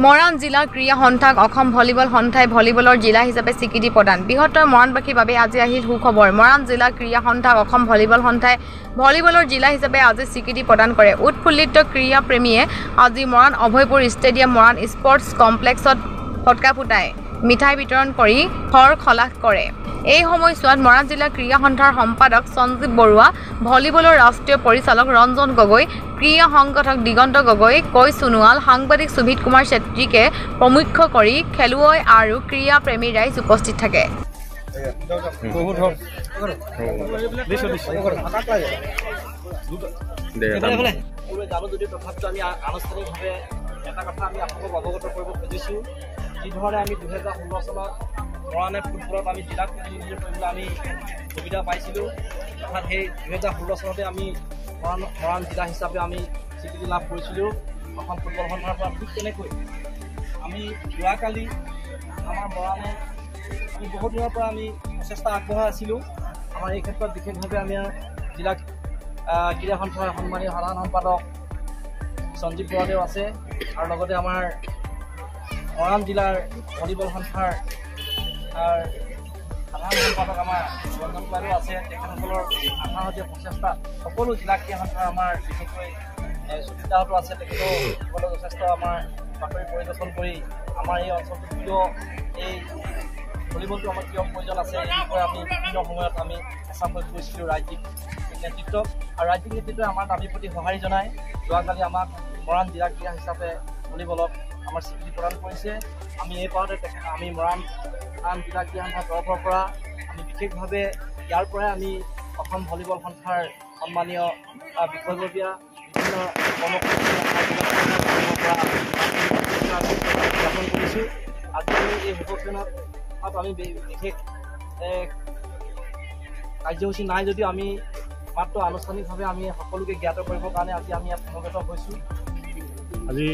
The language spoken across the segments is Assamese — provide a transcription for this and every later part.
মৰাণ জিলা ক্ৰীড়া সন্থাক অসম ভলীবল সন্থাই ভলীবলৰ জিলা হিচাপে স্বীকৃতি প্ৰদান। বৃহত্তৰ মৰাণবাসীৰ বাবে আজি আহিল সুখবৰ। মৰাণ জিলা ক্ৰীড়া সন্থাক অসম ভলীবল সন্থাই ভলীবলৰ জিলা হিচাপে আজি স্বীকৃতি প্ৰদান কৰে। উৎফুল্লিত ক্ৰীড়া প্ৰেমীয়ে আজি মৰাণ অভয়পুৰ ষ্টেডিয়াম মৰাণ স্পৰ্টছ কমপ্লেক্সত ফটকা ফুটাই মিঠাই বিতৰণ কৰি হৰখলাস কৰে। এই সময়ছোৱাত মৰাণ জিলা ক্ৰীড়া সন্থাৰ সম্পাদক সঞ্জীৱ বৰুৱা, ভলীবলৰ ৰাষ্ট্ৰীয় পৰিচালক ৰঞ্জন গগৈ, ক্ৰীড়া সংগঠক দিগন্ত গগৈ, কৈ সোণোৱাল, সাংবাদিক সুভিত কুমাৰ চেত্ৰীকে প্ৰমুখ কৰি খেলুৱৈ আৰু ক্ৰীড়া প্ৰেমী ৰাইজ উপস্থিত থাকে। যিধৰণে আমি 2016 চনত মৰাণে ফুটবলত আমি জিলাত প্ৰতিনিধিত্ব কৰিবলৈ আমি সুবিধা পাইছিলোঁ, অৰ্থাৎ সেই 2016 চনতে আমি মৰাণ জিলা হিচাপে আমি স্বীকৃতি লাভ কৰিছিলোঁ অসম ফুটবল সন্থাৰ পৰা। ঠিক তেনেকৈ আমি যোৱাকালি আমাৰ মৰাণে আমি বহুত দিনৰ পৰা আমি প্ৰচেষ্টা আগবঢ়াই আছিলোঁ। আমাৰ এই ক্ষেত্ৰত বিশেষভাৱে আমি জিলা ক্ৰীড়া সন্থাৰ সন্মানীয় সাধাৰণ সম্পাদক সঞ্জীৱ বৰুৱাদেউ আছে, আৰু লগতে আমাৰ মৰাণ জিলাৰ ভলীবল সন্থাৰ সাধাৰণ সম্পাদক আমাৰ ৰঞ্জন বাইদেউ আছে। তেখেতসকলৰ আত্মহতীয়া প্ৰচেষ্টা সকলো জিলা ক্ৰীড়া সন্থাৰ আমাৰ বিশেষকৈ সুবিধাটো আছে। তেখেতসকলে যথেষ্ট আমাৰ বাতৰি পৰিদৰ্শন কৰি আমাৰ এই অঞ্চলটোত কিয় এই ভলীবলটো আমাৰ কিয় প্ৰয়োজন আছে এই বিষয়ে আমি বিভিন্ন সময়ত আমি চেষ্টা কৰিছিলোঁ ৰাজ্যিক নেতৃত্বক, আৰু ৰাজ্যিক নেতৃত্বই আমাৰ দাবীৰ প্ৰতি সঁহাৰি জনাই যোৱাকালি আমাক মৰাণ জিলা ক্ৰীড়া হিচাপে ভলীবলক আমাৰ স্বীকৃতি প্ৰদান কৰিছে। আমি এই পাওঁতে আমি মৰাণ জিলা ক্ৰীড়া সন্থাৰ তৰফৰ পৰা আমি বিশেষভাৱে ইয়াৰ পৰাই আমি অসম ভলীবল সন্থাৰ সন্মানীয় বিষয়ববীয়া বিভিন্ন জ্ঞাপন কৰিছোঁ। আজি আমি এই শুভক্ষণত আমি বিশেষ কাৰ্যসূচী নাই যদিও আমি মাত্ৰ আনুষ্ঠানিকভাৱে আমি সকলোকে জ্ঞাত কৰিবৰ কাৰণে আজি আমি ইয়াত সমবেত হৈছোঁ। আজি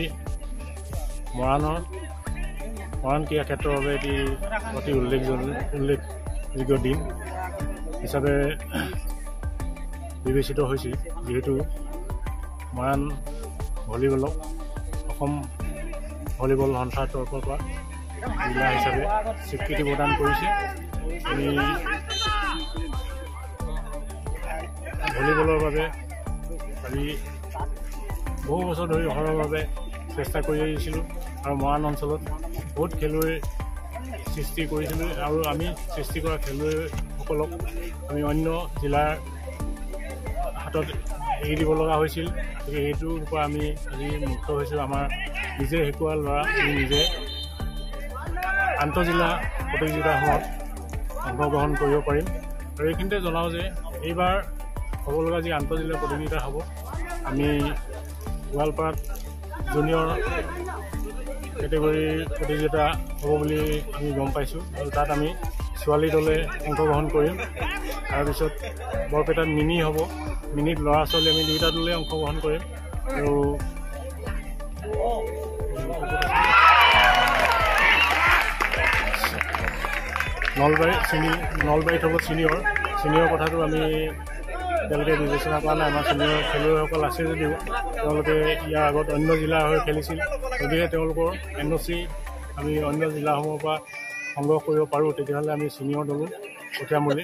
মৰাণ ক্ৰীড়া ক্ষেত্ৰৰ বাবে এটি অতি উল্লেখযোগ্য দিন হিচাপে বিবেচিত হৈছে, যিহেতু মৰাণ ভলীবলক অসম ভলীবল সন্থাৰ তৰফৰ পৰা জিলা হিচাপে স্বীকৃতি প্ৰদান কৰিছে। আমি ভলীবলৰ বাবে আজি বহু বছৰ ধৰি অহৰহভাৱে চেষ্টা কৰি আহিছিলোঁ, আৰু মৰাণ অঞ্চলত বহুত খেলুৱৈ সৃষ্টি কৰিছিলোঁ, আৰু আমি সৃষ্টি কৰা খেলুৱৈসকলক আমি অন্য জিলাৰ হাতত এৰি দিব লগা হৈছিল। গতিকে সেইটোৰ পৰা আমি আজি মুক্ত হৈছোঁ। আমাৰ নিজে শিকোৱা ল'ৰা আমি নিজে আন্তঃজিলা প্ৰতিযোগিতাসমূহত অংশগ্ৰহণ কৰিব পাৰিম। আৰু এইখিনিতে জনাওঁ যে এইবাৰ হ'ব লগা যি আন্তঃজিলা প্ৰতিযোগিতা হ'ব, আমি গোৱালপাৰাত জুনিয়ৰ কেটেগৰীৰ প্ৰতিযোগিতা হ'ব বুলি আমি গম পাইছোঁ, আৰু তাত আমি ছোৱালী দলে অংশগ্ৰহণ কৰিম। তাৰপিছত বৰপেটাত মিনি হ'ব, মিনিত ল'ৰা ছোৱালী আমি দুয়োটা দলে অংশগ্ৰহণ কৰিম। আৰু নলবাৰীত হ'ব ছিনিয়ৰ কথাটো আমি তেওঁলোকে বিবেচনা কৰা নাই। আমাৰ ছিনিয়ৰ খেলুৱৈসকল আছে যদিও তেওঁলোকে ইয়াৰ আগত অন্য জিলাৰ হৈ খেলিছিল, যদিহে তেওঁলোকৰ NOC আমি অন্য জিলাসমূহৰ পৰা সংগ্ৰহ কৰিব পাৰোঁ, তেতিয়াহ'লে আমি ছিনিয়ৰ দলো পঠিয়াম বুলি